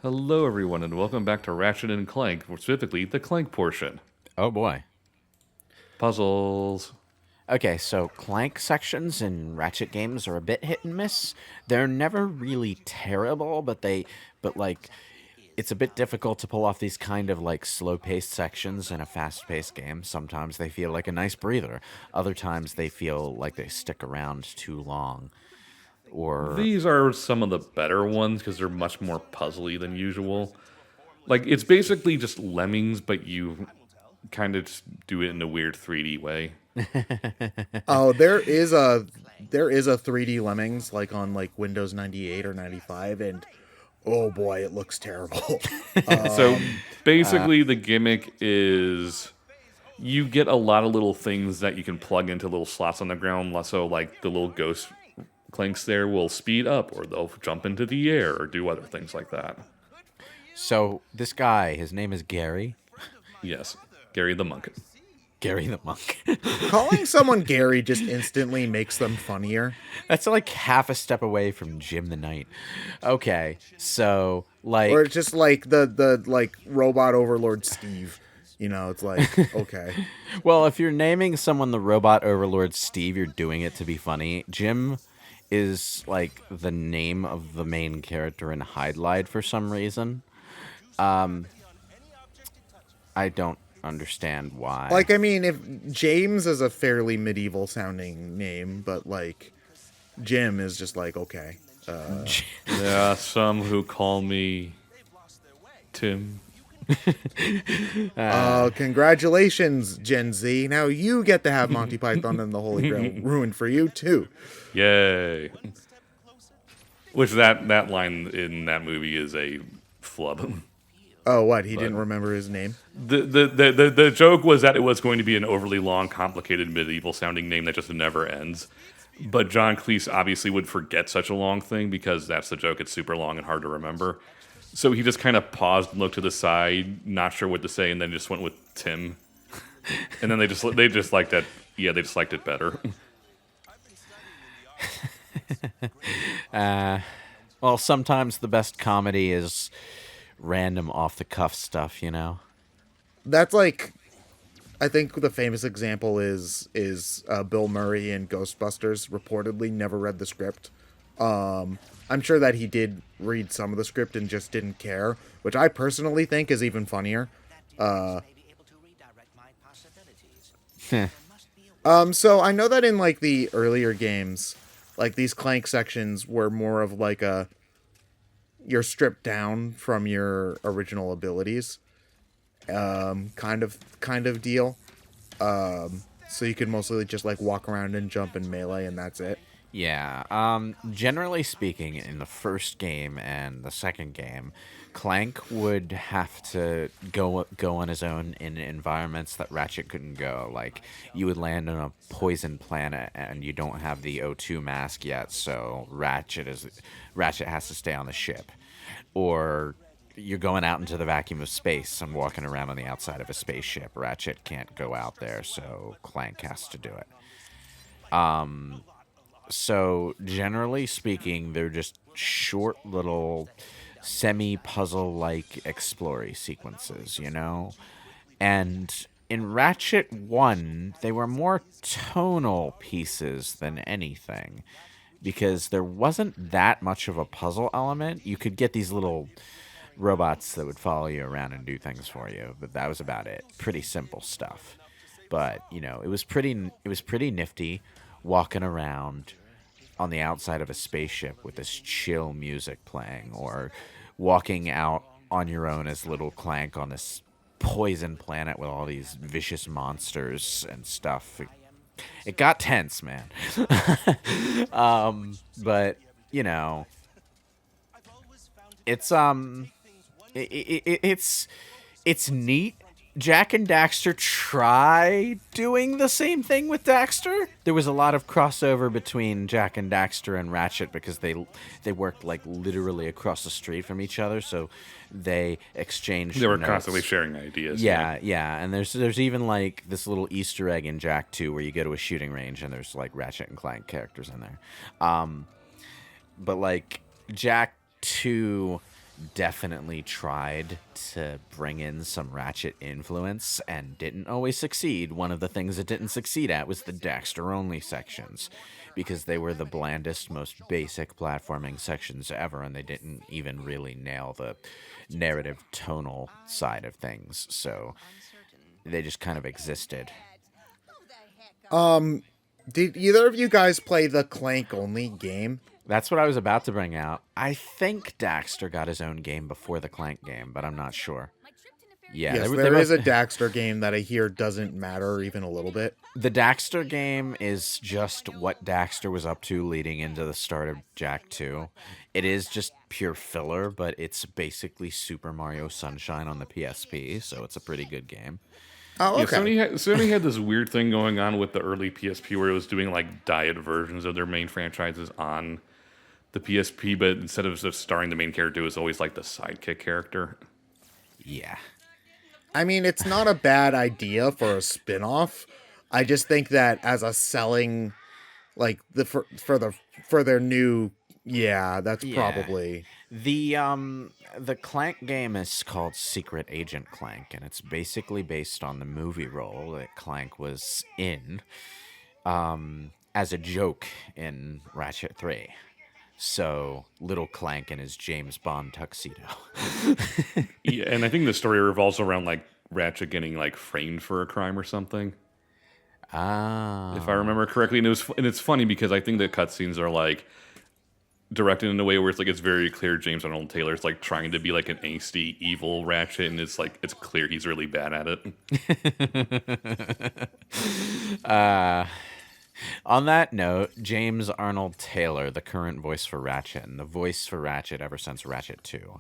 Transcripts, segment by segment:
Hello, everyone, and welcome back to Ratchet and Clank, specifically the Clank portion. Oh boy. Puzzles. Okay, so Clank sections in Ratchet games are a bit hit and miss. They're never really terrible, but it's a bit difficult to pull off these kind of like slow-paced sections in a fast-paced game. Sometimes they feel like a nice breather. Other times they feel like they stick around too long. Or These are some of the better ones because they're much more puzzly than usual. Like, it's basically just Lemmings, but you kind of just do it in a weird 3D way. Oh, there is a 3D Lemmings like on like Windows 98 or 95, and oh boy, it looks terrible. So, um basically, the gimmick is you get a lot of little things that you can plug into little slots on the ground. So, like, the little ghost Clanks there will speed up, or they'll jump into the air, or do other things like that. so this guy, his name is Gary. Yes, Gary the Monk. Gary the Monk. Calling someone Gary just instantly makes them funnier. That's like half a step away from Jim the Knight. Okay, so Or like it's just like the like robot overlord Steve. It's like, okay. well, if you're naming someone the robot overlord Steve, you're doing it to be funny. Jim is like the name of the main character in Hide for some reason. I don't understand why. Like, I mean, if James is a fairly medieval sounding name, but like Jim is just like, okay. There are some who call me Tim. Congratulations, Gen Z. Now you get to have Monty Python and the Holy Grail ruined for you too. Yay! Which that line in that movie is a flub. Oh, what? He But didn't remember his name? the joke was that it was going to be an overly long, complicated, medieval sounding name that just never ends. But John Cleese obviously would forget such a long thing because that's the joke. It's super long and hard to remember. So he just kind of paused and looked to the side, not sure what to say, and then just went with Tim. And then they just liked that. Yeah, they just liked it better. Well, sometimes the best comedy is random off the cuff stuff, you know? That's like, I think the famous example is Bill Murray in Ghostbusters. Reportedly, never read the script. I'm sure that he did read some of the script and just didn't care, which I personally think is even funnier. So I know that in like the earlier games, like these Clank sections were more of like you're stripped down from your original abilities, kind of deal. So you could mostly just like walk around and jump and melee, and that's it. Yeah. Generally speaking, in the first game and the second game, Clank would have to go on his own in environments that Ratchet couldn't go. Like you would land on a poison planet and you don't have the O2 mask yet, so Ratchet has to stay on the ship. Or you're going out into the vacuum of space and walking around on the outside of a spaceship. Ratchet can't go out there, so Clank has to do it. So generally speaking, they're just short little semi-puzzle like explory sequences, you know? And in Ratchet 1, they were more tonal pieces than anything because there wasn't that much of a puzzle element. You could get these little robots that would follow you around and do things for you, but that was about it. Pretty simple stuff. But, it was pretty nifty walking around on the outside of a spaceship with this chill music playing, or walking out on your own as little Clank on this poison planet with all these vicious monsters and stuff. It got tense, man. But you know, it's it's neat. Jak and Daxter try doing the same thing with Daxter. There was a lot of crossover between Jak and Daxter and Ratchet because they worked like literally across the street from each other, so they exchanged They were notes. constantly sharing ideas. Yeah, and there's even like this little Easter egg in Jak 2 where you go to a shooting range and there's like Ratchet and Clank characters in there. But like Jak 2 definitely tried to bring in some Ratchet influence and didn't always succeed. One of the things it didn't succeed at was the Daxter only sections, because they were the blandest, most basic platforming sections ever, and they didn't even really nail the narrative tonal side of things. So they just kind of existed. Did either of you guys play the Clank only game? That's what I was about to bring out. I think Daxter got his own game before the Clank game, but I'm not sure. Yeah, Yes, they there both- is a Daxter game that I hear doesn't matter even a little bit. The Daxter game is just what Daxter was up to leading into the start of Jak 2. It is just pure filler, but it's basically Super Mario Sunshine on the PSP, so it's a pretty good game. Oh, Yeah, okay. Sony had this weird thing going on with the early PSP where it was doing like diet versions of their main franchises on the PSP, but instead of just starring the main character, it was always like the sidekick character. Yeah. I mean, it's not a bad idea for a spin-off. I just think that as a selling, like for their new, that's Yeah. probably. The Clank game is called Secret Agent Clank, and it's basically based on the movie role that Clank was in as a joke in Ratchet 3. So, little Clank in his James Bond tuxedo. Yeah, and I think the story revolves around like Ratchet getting like framed for a crime or something, Ah. if I remember correctly. And it's funny because I think the cutscenes are like directed in a way where it's like it's very clear James Arnold Taylor's like trying to be like an angsty evil Ratchet, and it's like it's clear he's really bad at it. On that note, James Arnold Taylor, the current voice for Ratchet, and the voice for Ratchet ever since Ratchet 2.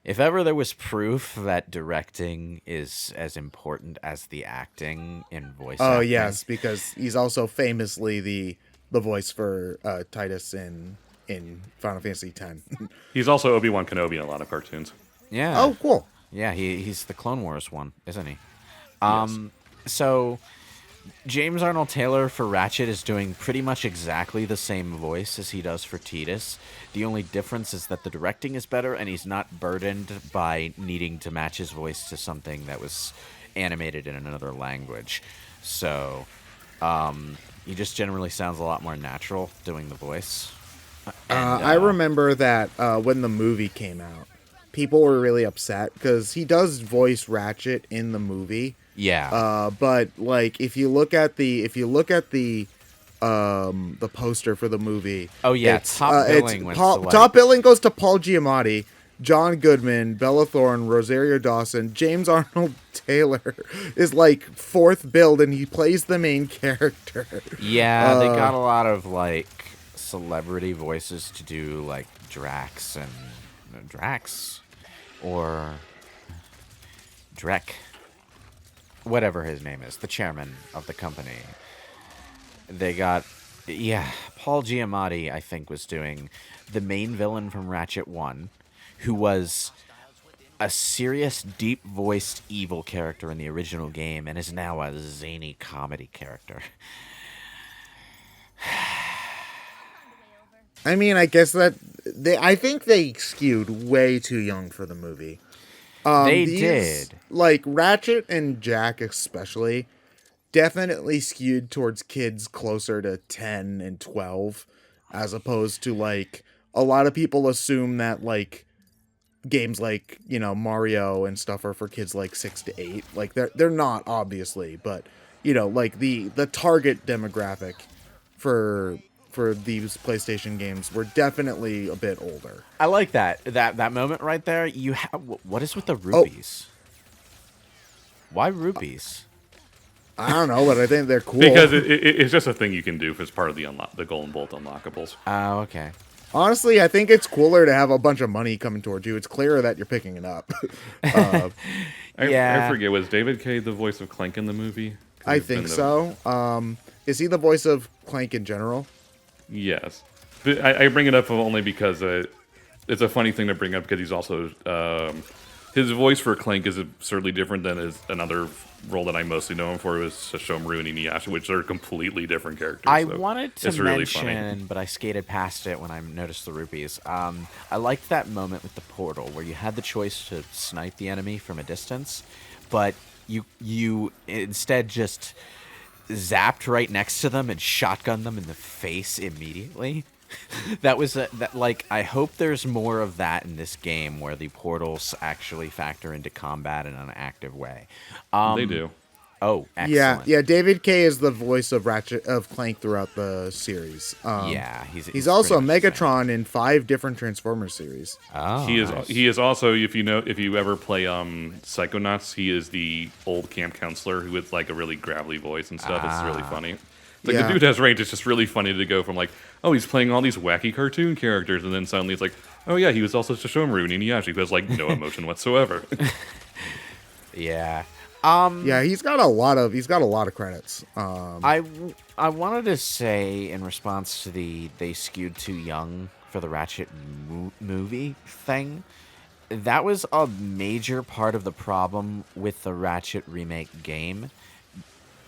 If ever there was proof that directing is as important as the acting in voice Oh acting. yes, because he's also famously the voice for Titus in Final Fantasy X. He's also Obi-Wan Kenobi in a lot of cartoons. Yeah. Oh, cool. Yeah, he's the Clone Wars one, isn't he? Yes. So James Arnold Taylor for Ratchet is doing pretty much exactly the same voice as he does for Tidus. The only difference is that the directing is better, and he's not burdened by needing to match his voice to something that was animated in another language. So he just generally sounds a lot more natural doing the voice. I remember that when the movie came out, people were really upset because he does voice Ratchet in the movie. Yeah. But like if you look at the poster for the movie, Oh, yeah, it's, top billing went to, like- top billing goes to Paul Giamatti, John Goodman, Bella Thorne, Rosario Dawson. James Arnold Taylor is like fourth billed, and he plays the main character. Yeah, they got a lot of like celebrity voices to do, like Drax or Drek, whatever his name is, the chairman of the company. They got, Paul Giamatti, I think, was doing the main villain from Ratchet 1, who was a serious, deep-voiced evil character in the original game and is now a zany comedy character. I mean, I guess that I think they skewed way too young for the movie. They did. Like Ratchet and Jak especially definitely skewed towards kids closer to 10 and 12 as opposed to like a lot of people assume that like games like, you know, Mario and stuff are for kids like 6 to 8. Like they're not obviously, but you know, like the target demographic for these PlayStation games were definitely a bit older. I like that moment right there. You have what is with the rupees? Why rupees? I don't know, but I think they're cool. Because it's just a thing you can do as part of the Golden Bolt unlockables. Oh, okay. Honestly, I think it's cooler to have a bunch of money coming towards you. It's clearer that you're picking it up. I forget, was David Kaye the voice of Clank in the movie? I think so. Is he the voice of Clank in general? Yes. But I bring it up only because it's a funny thing to bring up because he's also His voice for Clank is absurdly different than another role that I mostly know him for, was Sashomaru and Inuyasha, which are completely different characters. I so wanted to it's really mention, funny. but I skated past it when I noticed the rupees. I liked that moment with the portal where you had the choice to snipe the enemy from a distance, but you instead just zapped right next to them and shotgunned them in the face immediately. That was that. Like, I hope there's more of that in this game where the portals actually factor into combat in an active way. They do. Oh, Yeah, excellent. yeah. David Kay is the voice of Clank throughout the series. Yeah, He's also pretty much the same. Megatron in 5 different Transformers series. Oh, He is. nice. He is also. If you ever play Psychonauts, he is the old camp counselor who has like a really gravelly voice and stuff. It's really funny. Like Yeah. the dude has range. It's just really funny to go from like, oh, he's playing all these wacky cartoon characters, and then suddenly it's like, oh yeah, he was also Sashomaru and Inuyasha, who has like no emotion whatsoever. Yeah. Yeah, he's got a lot of credits. I wanted to say in response to they skewed too young for the Ratchet movie thing. That was a major part of the problem with the Ratchet remake game,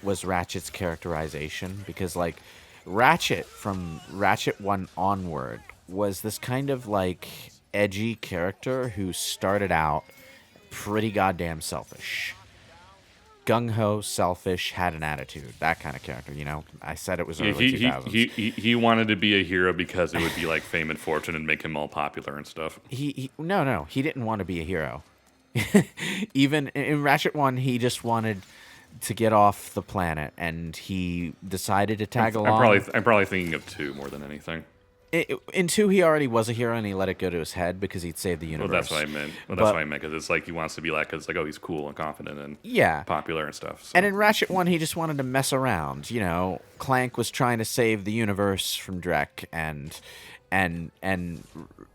was Ratchet's characterization, because like Ratchet from Ratchet 1 onward was this kind of like edgy character who started out pretty goddamn selfish. Gung-ho, selfish, had an attitude, that kind of character, you know. I said it was Yeah, early 2000s. he wanted to be a hero because it would be like fame and fortune and make him all popular and stuff. No, he didn't want to be a hero. Even in Ratchet 1, he just wanted to get off the planet, and he decided to tag along. I'm probably thinking of 2 more than anything. In 2, he already was a hero, and he let it go to his head because he'd saved the Well, universe. that's what I meant. Well, that's what I meant because it's like he wants to be like, cause it's like, oh, he's cool and confident and Yeah. popular and stuff. So. And in Ratchet 1, he just wanted to mess around. You know, Clank was trying to save the universe from Drek, and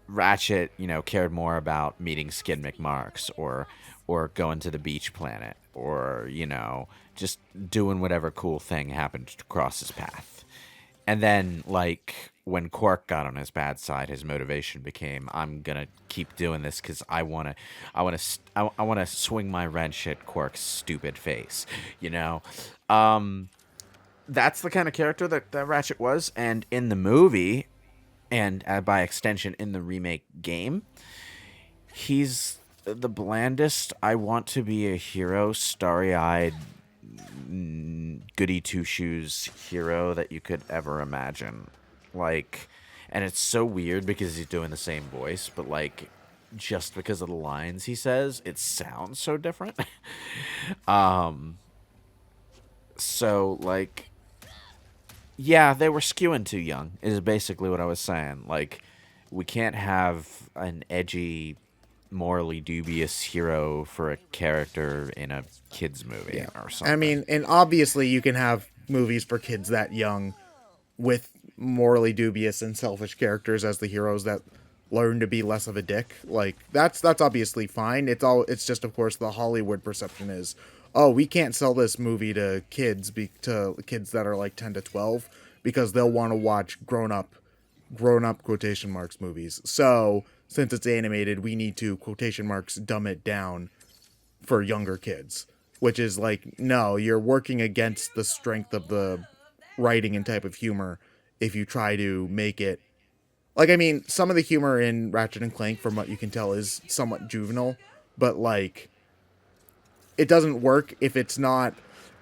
Ratchet, you know, cared more about meeting Skid McMarks or going to the beach planet or, you know, just doing whatever cool thing happened to cross his path. And then, like, when Quark got on his bad side, his motivation became, I'm gonna keep doing this because I wanna swing my wrench at Quark's stupid face, you know. That's the kind of character that Ratchet was, and in the movie, and by extension in the remake game, he's the blandest. I want to be a hero, starry-eyed, goody two-shoes hero that you could ever imagine. Like, and it's so weird because he's doing the same voice, but like, just because of the lines he says, it sounds so different. So like, yeah, they were skewing too young, is basically what I was saying. Like, we can't have an edgy, morally dubious hero for a character in a kids movie or something. I mean, and obviously you can have movies for kids that young with morally dubious and selfish characters as the heroes that learn to be less of a dick. Like, that's obviously fine. It's just, of course, the Hollywood perception is, oh, we can't sell this movie to kids that are like 10 to 12 because they'll want to watch grown up quotation marks movies. So since it's animated, we need to quotation marks dumb it down for younger kids, which is like, no, you're working against the strength of the writing and type of humor if you try to make it like, I mean, some of the humor in Ratchet and Clank, from what you can tell, is somewhat juvenile, but like, it doesn't work if it's not.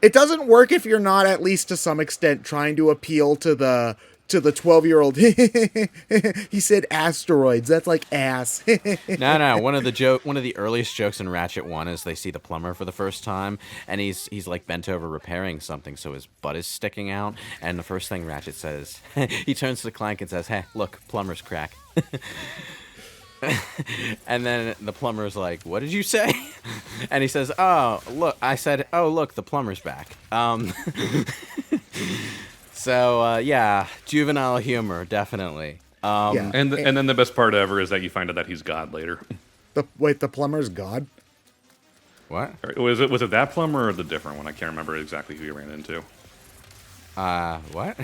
It doesn't work if you're not, at least to some extent, trying to appeal to the 12-year-old. He said asteroids. That's like ass. No. One of the earliest jokes in Ratchet 1 is they see the plumber for the first time, and he's like bent over repairing something, so his butt is sticking out. And the first thing Ratchet says, he turns to Clank and says, "Hey, look, plumber's crack." And then the plumber's like, "What did you say?" And he says, "Oh, look." I said, "Oh, look, the plumber's back." So yeah, juvenile humor, definitely. Yeah. And then the best part ever is that you find out that he's God later. The plumber's god? What? Was it that plumber or the different one? I can't remember exactly who you ran into. What?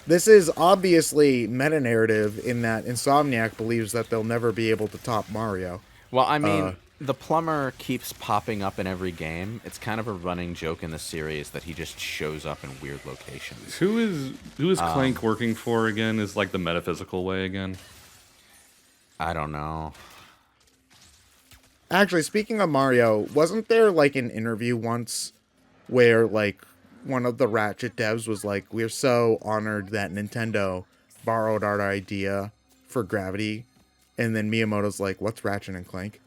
This is obviously meta-narrative in that Insomniac believes that they'll never be able to top Mario. Well, I mean, The plumber keeps popping up in every game. It's kind of a running joke in the series that he just shows up in weird locations. Who is Clank working for again? Is like the metaphysical way again? I don't know. Actually, speaking of Mario, wasn't there like an interview once where like one of the Ratchet devs was like, "We're so honored that Nintendo borrowed our idea for Gravity," and then Miyamoto's like, "What's Ratchet and Clank?"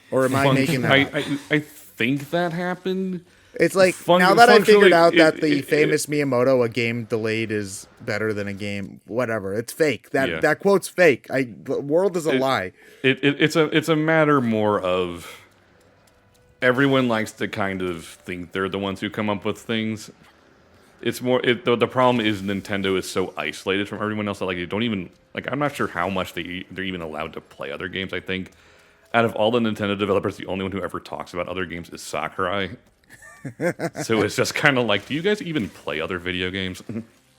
Or am I making that up? I think that happened. It's like, now that I figured out that the famous Miyamoto, a game delayed is better than a game, whatever. It's fake. That quote's fake. The world is a lie. It's a matter more of everyone likes to kind of think they're the ones who come up with things. It's more the problem is Nintendo is so isolated from everyone else that like they don't even like. I'm not sure how much they're even allowed to play other games. I think out of all the Nintendo developers, the only one who ever talks about other games is Sakurai. So it's just kind of like, do you guys even play other video games?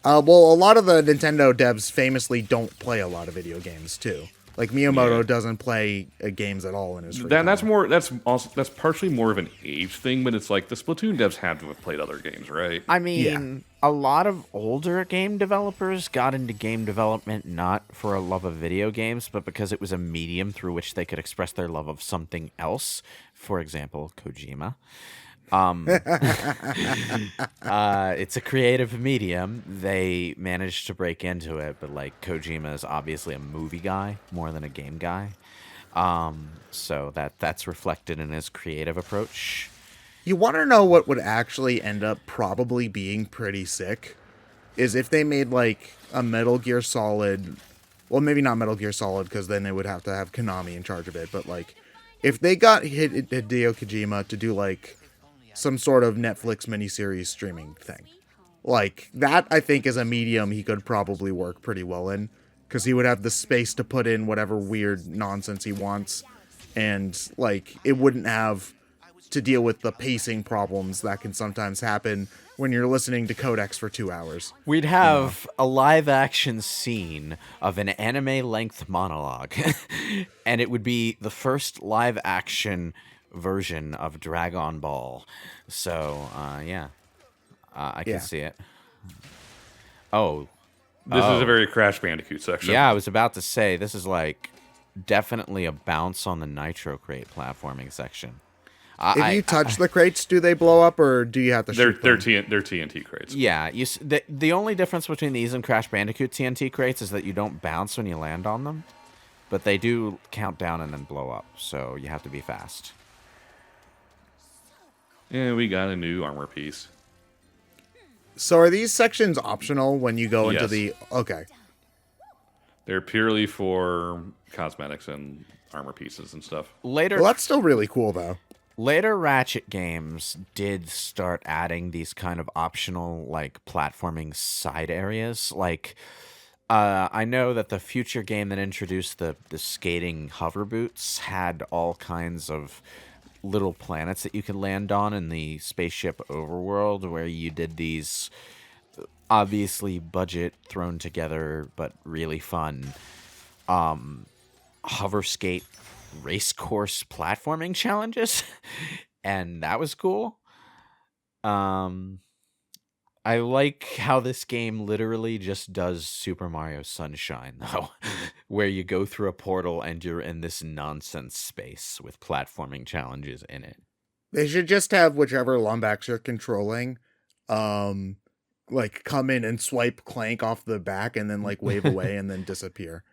Well, a lot of the Nintendo devs famously don't play a lot of video games too. Like Miyamoto doesn't play games at all in his free time. That's partially more of an age thing, but it's like the Splatoon devs had to have played other games, right? I mean, a lot of older game developers got into game development not for a love of video games, but because it was a medium through which they could express their love of something else. For example, Kojima. It's a creative medium. They managed to break into it, but like Kojima is obviously a movie guy more than a game guy. So that's reflected in his creative approach. You want to know what would actually end up probably being pretty sick? Is if they made like a Metal Gear Solid, well, maybe not Metal Gear Solid because then they would have to have Konami in charge of it, but like if they got Hideo Kojima to do like some sort of Netflix miniseries streaming thing. Like, that, I think, is a medium he could probably work pretty well in, because he would have the space to put in whatever weird nonsense he wants, and, like, it wouldn't have to deal with the pacing problems that can sometimes happen when you're listening to codecs for 2 hours. We'd have a live-action scene of an anime-length monologue, and it would be the first live-action version of Dragon Ball. So, I can see it. This is a very Crash Bandicoot section. Yeah, I was about to say, this is like definitely a bounce on the Nitro Crate platforming section. If you touch the crates, do they blow up, or do you have to shoot them? They're TNT crates. Yeah, the only difference between these and Crash Bandicoot TNT crates is that you don't bounce when you land on them, but they do count down and then blow up, so you have to be fast. Yeah, we got a new armor piece. So are these sections optional when you go into Yes. the... Okay. They're purely for cosmetics and armor pieces and stuff. Later, Well, that's still really cool, though. Later Ratchet games did start adding these kind of optional, like, platforming side areas. Like, I know that the future game that introduced the skating hover boots had all kinds of little planets that you could land on in the spaceship overworld, where you did these obviously budget thrown together but really fun hover skate race course platforming challenges. And that was cool. I like how this game literally just does Super Mario Sunshine, though, where you go through a portal and you're in this nonsense space with platforming challenges in it. They should just have whichever Lombax you're controlling, like, come in and swipe Clank off the back and then, like, wave away and then disappear.